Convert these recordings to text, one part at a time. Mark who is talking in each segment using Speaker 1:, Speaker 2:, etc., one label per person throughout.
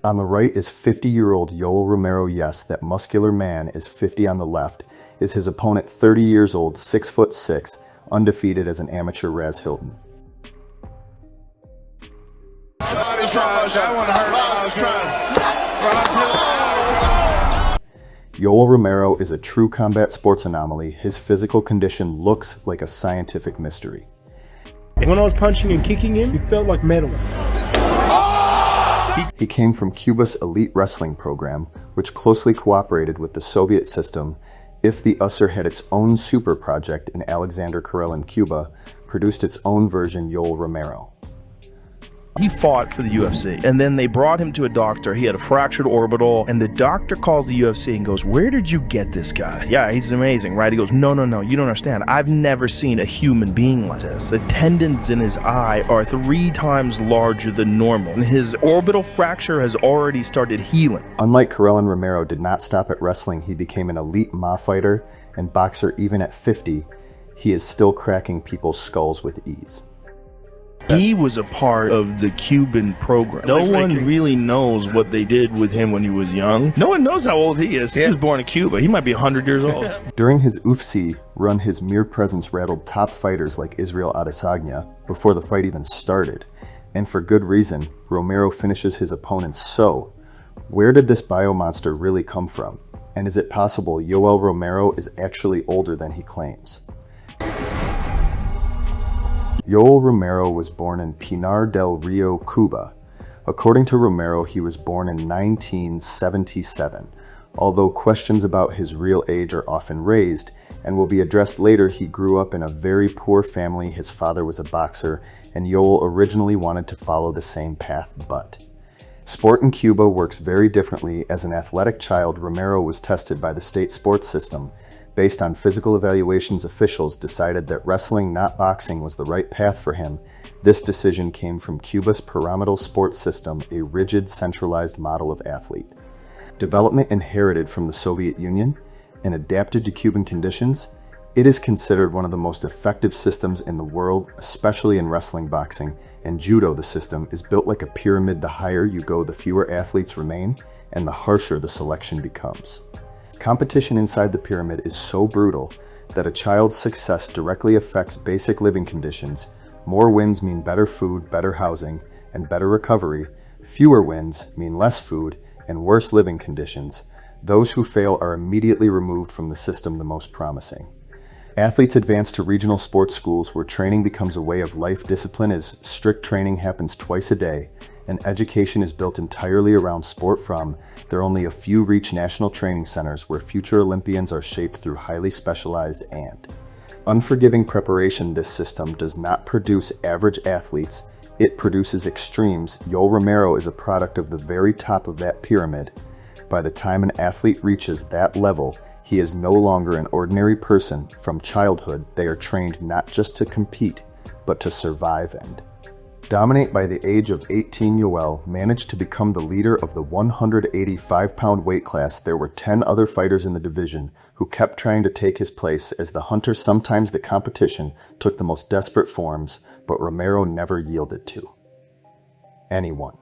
Speaker 1: On the right is 50-year-old Yoel Romero. Yes, that muscular man is 50 on the left. Is his opponent 30 years old, 6'6", undefeated as an amateur Raz Hilton. Yoel Romero is a true combat sports anomaly. His physical condition looks like a scientific mystery.
Speaker 2: When I was punching and kicking him, it felt like metal.
Speaker 1: He came from Cuba's elite wrestling program, which closely cooperated with the Soviet system. If the USSR had its own super project in Alexander Karelin, Cuba, produced its own version, Yoel Romero.
Speaker 3: He fought for the UFC, and then they brought him to a doctor. He had a fractured orbital, and the doctor calls the UFC and goes, "Where did you get this guy? Yeah, he's amazing, right?" He goes, No, you don't understand. I've never seen a human being like this. The tendons in his eye are 3 times larger than normal, and his orbital fracture has already started healing."
Speaker 1: Unlike Karelin, Romero did not stop at wrestling. He became an elite Ma fighter and boxer. Even at 50, he is still cracking people's skulls with ease.
Speaker 3: He was a part of the Cuban program. No one really knows what they did with him when he was young. No one knows how old he is. He was born in Cuba. He might be 100 years old.
Speaker 1: During his UFC run, his mere presence rattled top fighters like Israel Adesanya before the fight even started. And for good reason. Romero finishes his opponents. So, where did this biomonster really come from? And is it possible Yoel Romero is actually older than he claims? Yoel Romero was born in Pinar del Rio, Cuba. According to Romero, he was born in 1977. Although questions about his real age are often raised and will be addressed later, he grew up in a very poor family. His father was a boxer, and Yoel originally wanted to follow the same path, but sport in Cuba works very differently. As an athletic child, Romero was tested by the state sports system. Based on physical evaluations, officials decided that wrestling, not boxing, was the right path for him. This decision came from Cuba's pyramidal sports system, a rigid, centralized model of athlete. Development inherited from the Soviet Union and adapted to Cuban conditions, it is considered one of the most effective systems in the world, especially in wrestling, boxing, and judo. The system is built like a pyramid. The higher you go, the fewer athletes remain, and the harsher the selection becomes. Competition inside the pyramid is so brutal that a child's success directly affects basic living conditions. More wins mean better food, better housing, and better recovery. Fewer wins mean less food and worse living conditions. Those who fail are immediately removed from the system the most promising. Athletes advance to regional sports schools where training becomes a way of life. Discipline is strict. Training happens twice a day, and education is built entirely around sport. There are only a few reach national training centers where future Olympians are shaped through highly specialized and unforgiving preparation. This system does not produce average athletes, it produces extremes. Yoel Romero is a product of the very top of that pyramid. By the time an athlete reaches that level, he is no longer an ordinary person. From childhood, they are trained not just to compete, but to survive and dominate. By the age of 18, Yoel managed to become the leader of the 185-pound weight class. There were 10 other fighters in the division who kept trying to take his place. As the hunter, sometimes the competition took the most desperate forms, but Romero never yielded to anyone.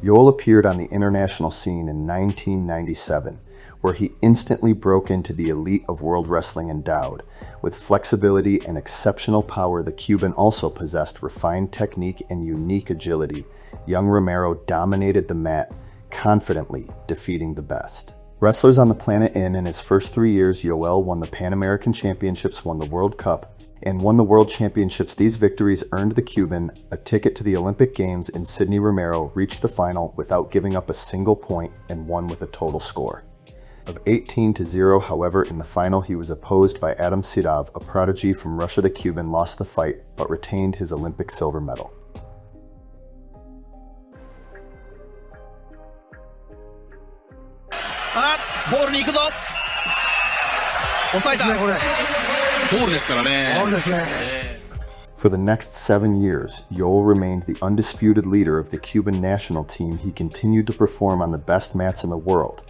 Speaker 1: Yoel appeared on the international scene in 1997, where he instantly broke into the elite of world wrestling. Endowed with flexibility and exceptional power, the Cuban also possessed refined technique and unique agility. Young Romero dominated the mat, confidently defeating the best wrestlers on the planet. In his first 3 years, Yoel won the Pan American Championships, won the World Cup, and won the World Championships. These victories earned the Cuban a ticket to the Olympic Games in Sydney. Romero reached the final without giving up a single point and won with a total score of 18-0. However, in the final, he was opposed by Adam Sidov, a prodigy from Russia. The Cuban lost the fight, but retained his Olympic silver medal. For the next 7 years, Yoel remained the undisputed leader of the Cuban national team. He continued to perform on the best mats in the world,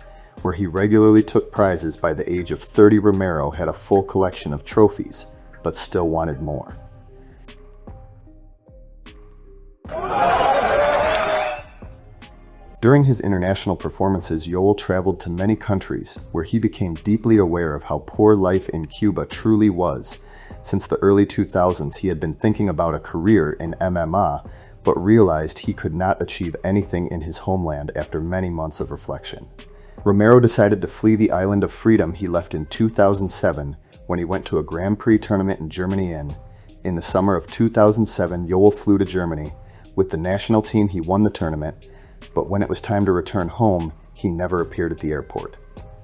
Speaker 1: where he regularly took prizes. By the age of 30, Romero had a full collection of trophies, but still wanted more. During his international performances, Yoel traveled to many countries, where he became deeply aware of how poor life in Cuba truly was. Since the early 2000s, he had been thinking about a career in MMA, but realized he could not achieve anything in his homeland after many months of reflection. Romero decided to flee the island of freedom he left in 2007 when he went to a Grand Prix tournament in Germany. In the summer of 2007, Yoel flew to Germany. With the national team, he won the tournament, but when it was time to return home, he never appeared at the airport.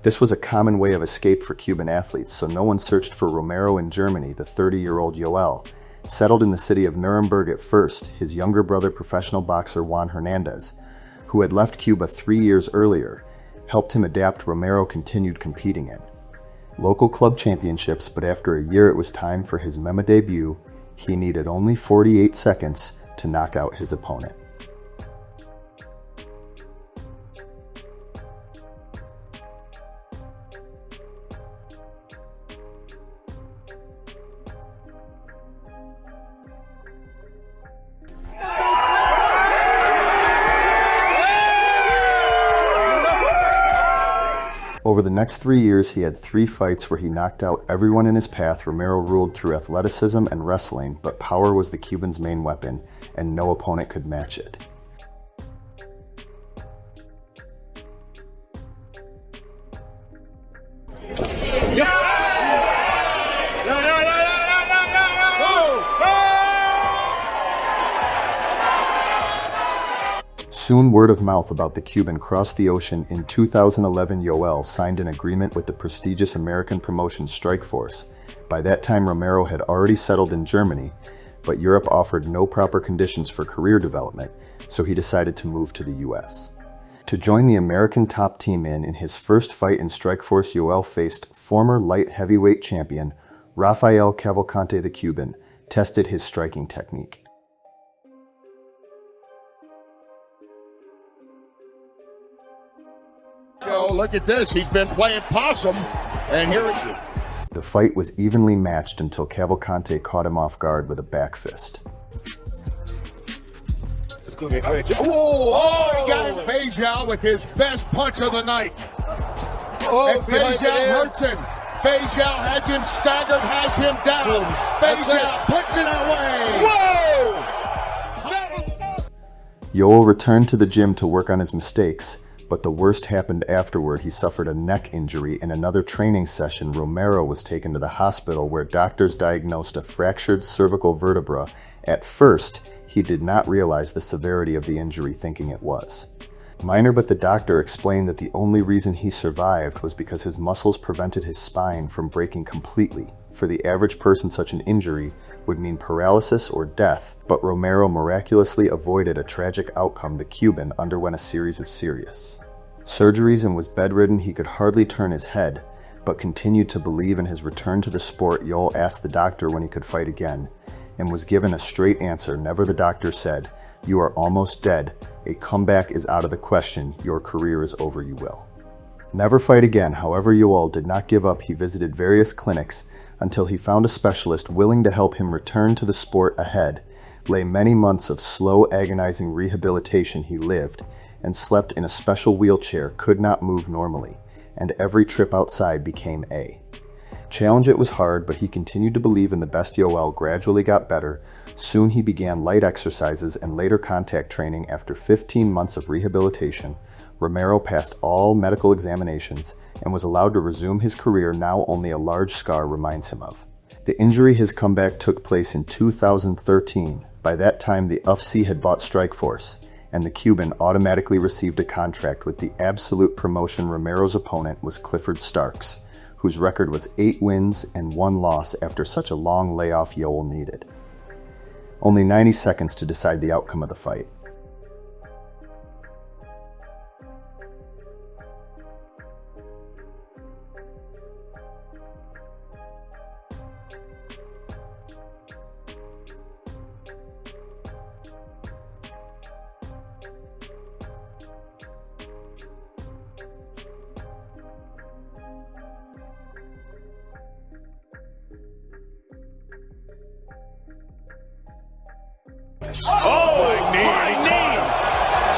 Speaker 1: This was a common way of escape for Cuban athletes, so no one searched for Romero in Germany. The 30-year-old Yoel settled in the city of Nuremberg at first. His younger brother, professional boxer Juan Hernandez, who had left Cuba 3 years earlier, helped him adapt. Romero continued competing in local club championships, but after a year it was time for his MMA debut. He needed only 48 seconds to knock out his opponent. Over the next 3 years, he had 3 fights where he knocked out everyone in his path. Romero ruled through athleticism and wrestling, but power was the Cuban's main weapon, and no opponent could match it. Soon word of mouth about the Cuban crossed the ocean. In 2011, Yoel signed an agreement with the prestigious American promotion Strikeforce. By that time, Romero had already settled in Germany, but Europe offered no proper conditions for career development, so he decided to move to the US. To join the American top team. In his first fight in Strikeforce, Yoel faced former light heavyweight champion Rafael Cavalcante. The Cuban tested his striking technique.
Speaker 4: Oh, look at this. He's been playing possum, and here he is.
Speaker 1: The fight was evenly matched until Cavalcante caught him off guard with a back fist.
Speaker 4: Oh, he got him Beijao with his best punch of the night. And Beijao hurts him. Beijao has him staggered, has him down. Beijao puts it away. Whoa!
Speaker 1: Yoel returned to the gym to work on his mistakes, but the worst happened afterward. He suffered a neck injury. In another training session, Romero was taken to the hospital where doctors diagnosed a fractured cervical vertebra. At first, he did not realize the severity of the injury, thinking it was minor, but the doctor explained that the only reason he survived was because his muscles prevented his spine from breaking completely. For the average person, such an injury would mean paralysis or death, but Romero miraculously avoided a tragic outcome. The Cuban underwent a series of serious surgeries and was bedridden. He could hardly turn his head, but continued to believe in his return to the sport. Yoel asked the doctor when he could fight again, and was given a straight answer. Never. The doctor said, "You are almost dead. A comeback is out of the question. Your career is over. You will never fight again." However, Yoel did not give up. He visited various clinics until he found a specialist willing to help him return to the sport. Ahead lay many months of slow, agonizing rehabilitation. He lived and slept in a special wheelchair, could not move normally, and every trip outside became a challenge. It was hard, but he continued to believe in the best. Yoel gradually got better. Soon he began light exercises and later contact training. After 15 months of rehabilitation, Romero passed all medical examinations and was allowed to resume his career. Now only a large scar reminds him of the injury. His comeback took place in 2013. By that time, the UFC had bought Strikeforce, and the Cuban automatically received a contract with the Absolute promotion. Romero's opponent was Clifford Starks, whose record was 8 wins and 1 loss. After such a long layoff, Yoel needed only 90 seconds to decide the outcome of the fight.
Speaker 4: Oh, knee.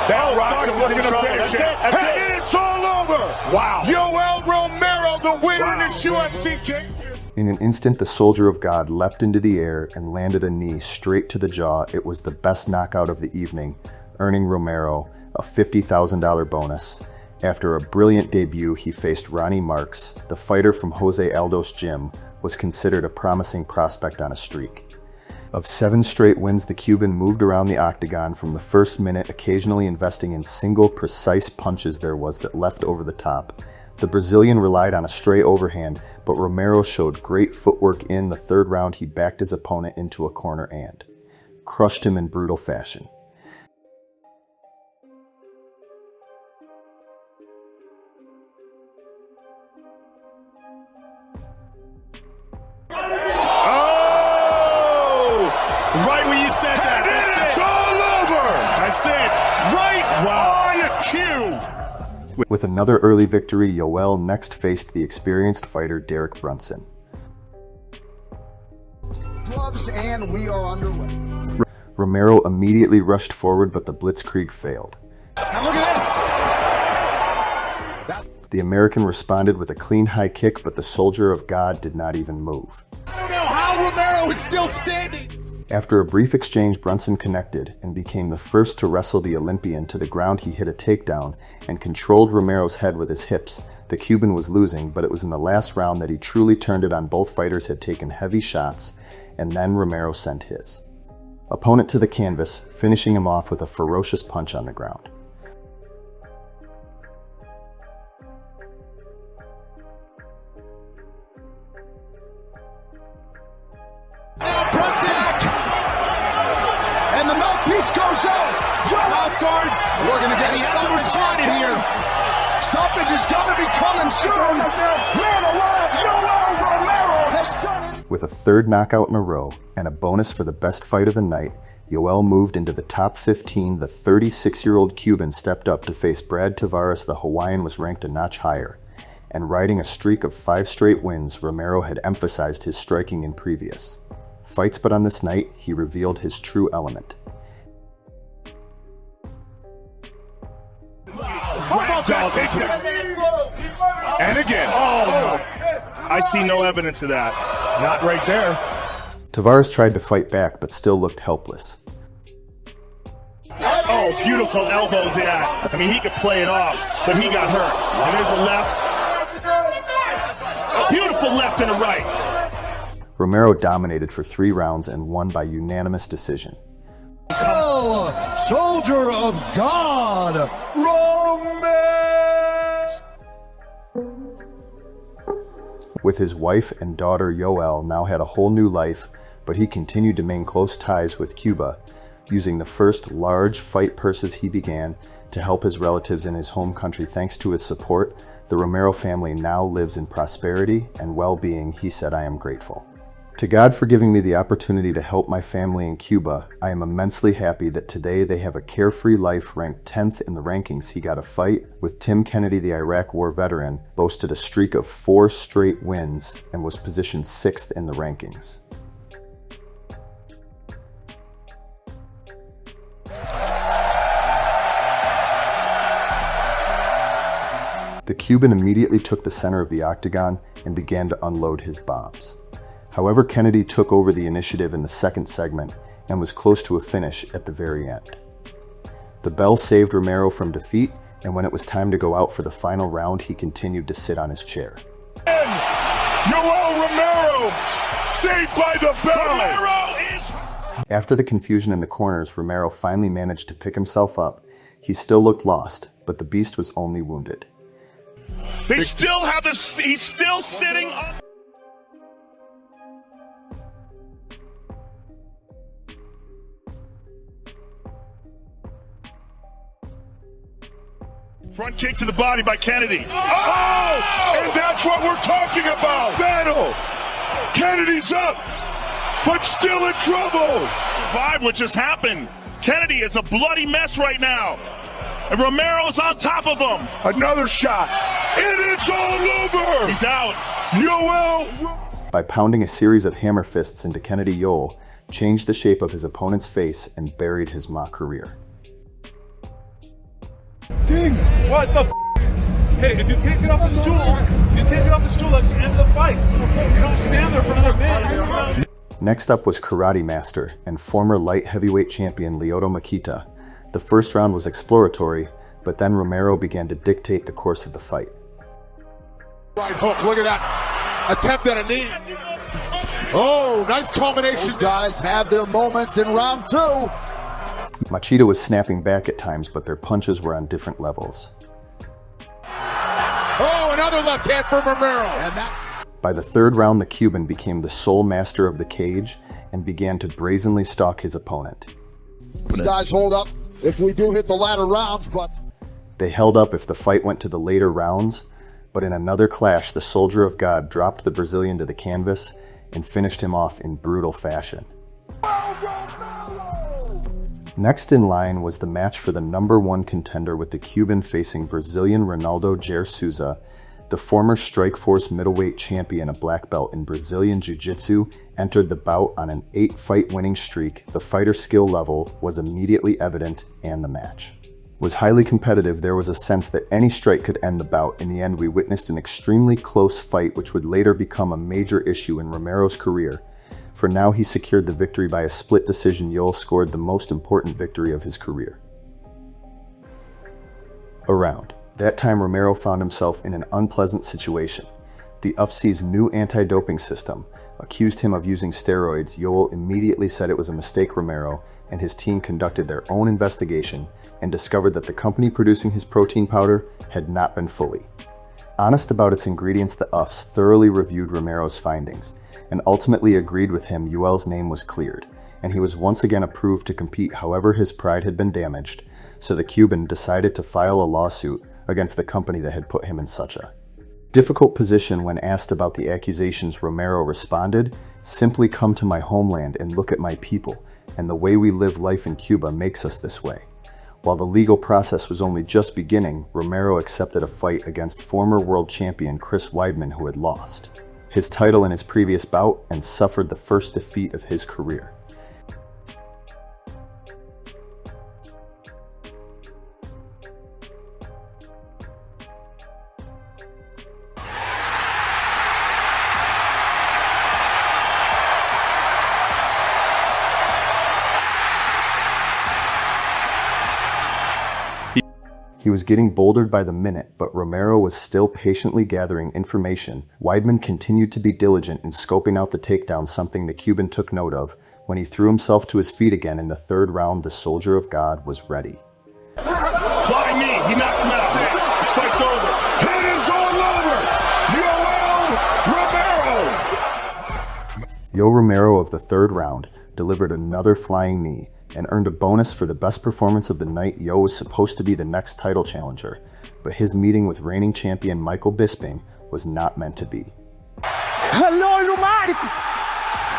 Speaker 4: That rock is looking to finish it. And it's all over. Wow. Yoel Romero, the winner in this UFC cage.
Speaker 1: In an instant, the soldier of God leapt into the air and landed a knee straight to the jaw. It was the best knockout of the evening, earning Romero a $50,000 bonus. After a brilliant debut, he faced Ronnie Marks. The fighter from Jose Aldo's gym was considered a promising prospect on a streak. Of 7 straight wins, the Cuban moved around the octagon from the first minute, occasionally investing in single, precise punches there was that left over the top. The Brazilian relied on a stray overhand, but Romero showed great footwork. In the third round, he backed his opponent into a corner and crushed him in brutal fashion.
Speaker 4: Right when you said that, that's it. It's all over. That's it. Right on cue.
Speaker 1: With another early victory, Yoel next faced the experienced fighter Derek Brunson.
Speaker 5: Gloves and we are underway.
Speaker 1: Romero immediately rushed forward, but the blitzkrieg failed.
Speaker 5: Now look at this.
Speaker 1: The American responded with a clean high kick, but the soldier of God did not even move.
Speaker 5: I don't know how Romero is still standing.
Speaker 1: After a brief exchange, Brunson connected and became the first to wrestle the Olympian to the ground. He hit a takedown and controlled Romero's head with his hips. The Cuban was losing, but it was in the last round that he truly turned it on. Both fighters had taken heavy shots, and then Romero sent his opponent to the canvas, finishing him off with a ferocious punch on the ground.
Speaker 5: And the mouthpiece goes out. Last guard. We're going to get another shot in here. Stoppage is going to be coming soon. Man alive, Yoel Romero has done it.
Speaker 1: With a third knockout in a row and a bonus for the best fight of the night, Yoel moved into the top 15. The 36-year-old Cuban stepped up to face Brad Tavares. The Hawaiian was ranked a notch higher, and riding a streak of 5 straight wins, Romero had emphasized his striking in previous fights, but on this night, he revealed his true element.
Speaker 4: And again.
Speaker 2: Oh, I see no evidence of that.
Speaker 4: Not right there.
Speaker 1: Tavares tried to fight back, but still looked helpless.
Speaker 2: Oh, beautiful elbow there. I mean, he could play it off, but he got hurt. And there's a left. A beautiful left and a right.
Speaker 1: Romero dominated for 3 rounds and won by unanimous decision.
Speaker 5: Oh, soldier of God, Romero.
Speaker 1: With his wife and daughter, Yoel now had a whole new life, but he continued to maintain close ties with Cuba, using the first large fight purses he began to help his relatives in his home country. Thanks to his support, the Romero family now lives in prosperity and well-being. He said, "I am grateful to God for giving me the opportunity to help my family in Cuba. I am immensely happy that today they have a carefree life." Ranked 10th in the rankings, he got a fight with Tim Kennedy, the Iraq War veteran, boasted a streak of 4 straight wins, and was positioned 6th in the rankings. The Cuban immediately took the center of the octagon and began to unload his bombs. However, Kennedy took over the initiative in the second segment and was close to a finish at the very end. The bell saved Romero from defeat, and when it was time to go out for the final round, he continued to sit on his chair.
Speaker 4: Yoel Romero, saved by the bell.
Speaker 1: After the confusion in the corners, Romero finally managed to pick himself up. He still looked lost, but the beast was only wounded.
Speaker 4: They still have this. He's still sitting on. Front kick to the body by Kennedy. Oh! And that's what we're talking about. Battle. Kennedy's up, but still in trouble. What just happened? Kennedy is a bloody mess right now. And Romero's on top of him. Another shot. And it's all over. He's out. Yoel.
Speaker 1: By pounding a series of hammer fists into Kennedy, Yoel changed the shape of his opponent's face, and buried his mock career.
Speaker 6: Ding! What the Hey, if you can't get off the stool, let's end the fight. You don't stand there for another minute.
Speaker 1: Next up was karate master and former light heavyweight champion Lyoto Makita. The first round was exploratory, but then Romero began to dictate the course of the fight.
Speaker 4: Right hook, look at that. Attempt at a knee. Oh, nice combination. These guys have their moments in round two.
Speaker 1: Machida was snapping back at times, but their punches were on different levels.
Speaker 4: Oh, another left hand from Romero.
Speaker 1: By the third round, the Cuban became the sole master of the cage and began to brazenly stalk his opponent.
Speaker 4: These guys hold up if we do hit the latter rounds, but...
Speaker 1: They held up if the fight went to the later rounds, but in another clash, the Soldier of God dropped the Brazilian to the canvas and finished him off in brutal fashion. Next in line was the match for the #1 contender, with the Cuban facing Brazilian Ronaldo Jair Souza. The former Strikeforce middleweight champion, a black belt in Brazilian Jiu-Jitsu, entered the bout on an 8-fight winning streak. The fighter's skill level was immediately evident, and the match was highly competitive. There was a sense that any strike could end the bout. In the end, we witnessed an extremely close fight, which would later become a major issue in Romero's career. For now, he secured the victory by a split decision. Yoel scored the most important victory of his career. Around that time, Romero found himself in an unpleasant situation. The UFC's new anti-doping system accused him of using steroids. Yoel immediately said it was a mistake. Romero and his team conducted their own investigation and discovered that the company producing his protein powder had not been fully honest about its ingredients. The UFCs thoroughly reviewed Romero's findings and ultimately agreed with him. Yoel's name was cleared, and he was once again approved to compete. However, his pride had been damaged, so the Cuban decided to file a lawsuit against the company that had put him in such a difficult position. When asked about the accusations, Romero responded, "Simply come to my homeland and look at my people, and the way we live life in Cuba makes us this way." While the legal process was only just beginning, Romero accepted a fight against former world champion Chris Weidman, who had lost his title in his previous bout and suffered the first defeat of his career. He was getting bouldered by the minute, but Romero was still patiently gathering information. Weidman continued to be diligent in scoping out the takedown, something the Cuban took note of. When he threw himself to his feet again in the third round, the Soldier of God was ready.
Speaker 2: Flying knee, he knocked him out. This fight's over.
Speaker 5: It is all over. Yoel Romero.
Speaker 1: Yoel Romero of the third round delivered another flying knee and earned a bonus for the best performance of the night. Yoel was supposed to be the next title challenger, but his meeting with reigning champion Michael Bisping was not meant to be.
Speaker 5: Hello, man.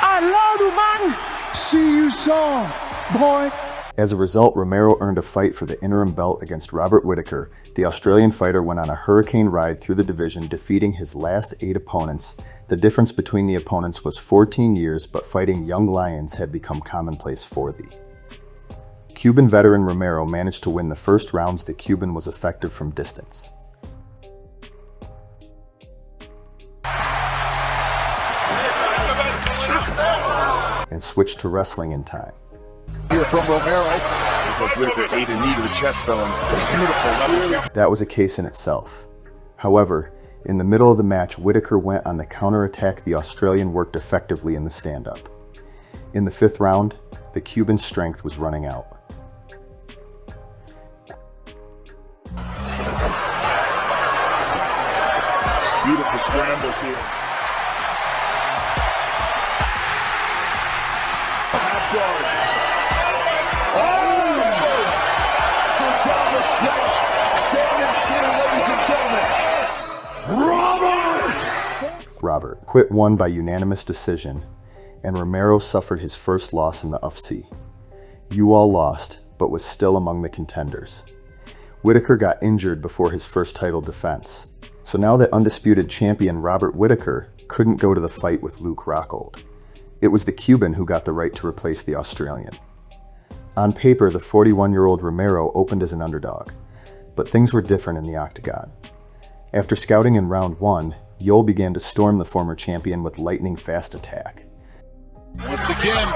Speaker 5: Hello, man. See you soon, boy.
Speaker 1: As a result, Romero earned a fight for the interim belt against Robert Whittaker. The Australian fighter went on a hurricane ride through the division, defeating his last 8 opponents. The difference between the opponents was 14 years, but fighting young lions had become commonplace for the Cuban veteran. Romero managed to win the first rounds. The Cuban was effective from distance and switched to wrestling in time.
Speaker 4: Here from Romero.
Speaker 5: Whittaker ate a knee to the chest, fella. Beautiful.
Speaker 1: That was a case in itself. However, in the middle of the match, Whittaker went on the counterattack. The Australian worked effectively in the stand-up. In the 5th round, the Cuban's strength was running out.
Speaker 2: Beautiful scrambles here. Half guard.
Speaker 1: Robert quit won by unanimous decision, and Romero suffered his first loss in the UFC. Yoel lost, but was still among the contenders. Whittaker got injured before his first title defense, so now that undisputed champion Robert Whittaker couldn't go to the fight with Luke Rockhold. It was the Cuban who got the right to replace the Australian. On paper, the 41-year-old Romero opened as an underdog, but things were different in the octagon. After scouting in round 1, Yoel began to storm the former champion with lightning-fast attack.
Speaker 5: Once again,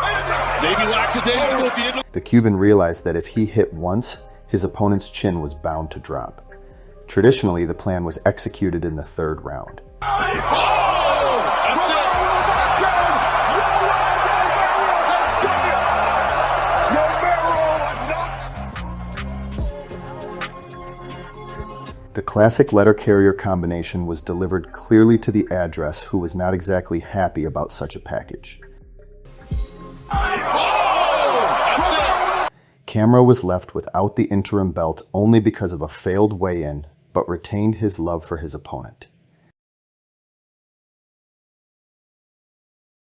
Speaker 5: maybe lackadaisical at the end.
Speaker 1: The Cuban realized that if he hit once, his opponent's chin was bound to drop. Traditionally, the plan was executed in the 3rd round. The classic letter carrier combination was delivered clearly to the address, who was not exactly happy about such a package. Camera was left without the interim belt only because of a failed weigh-in, but retained his love for his opponent.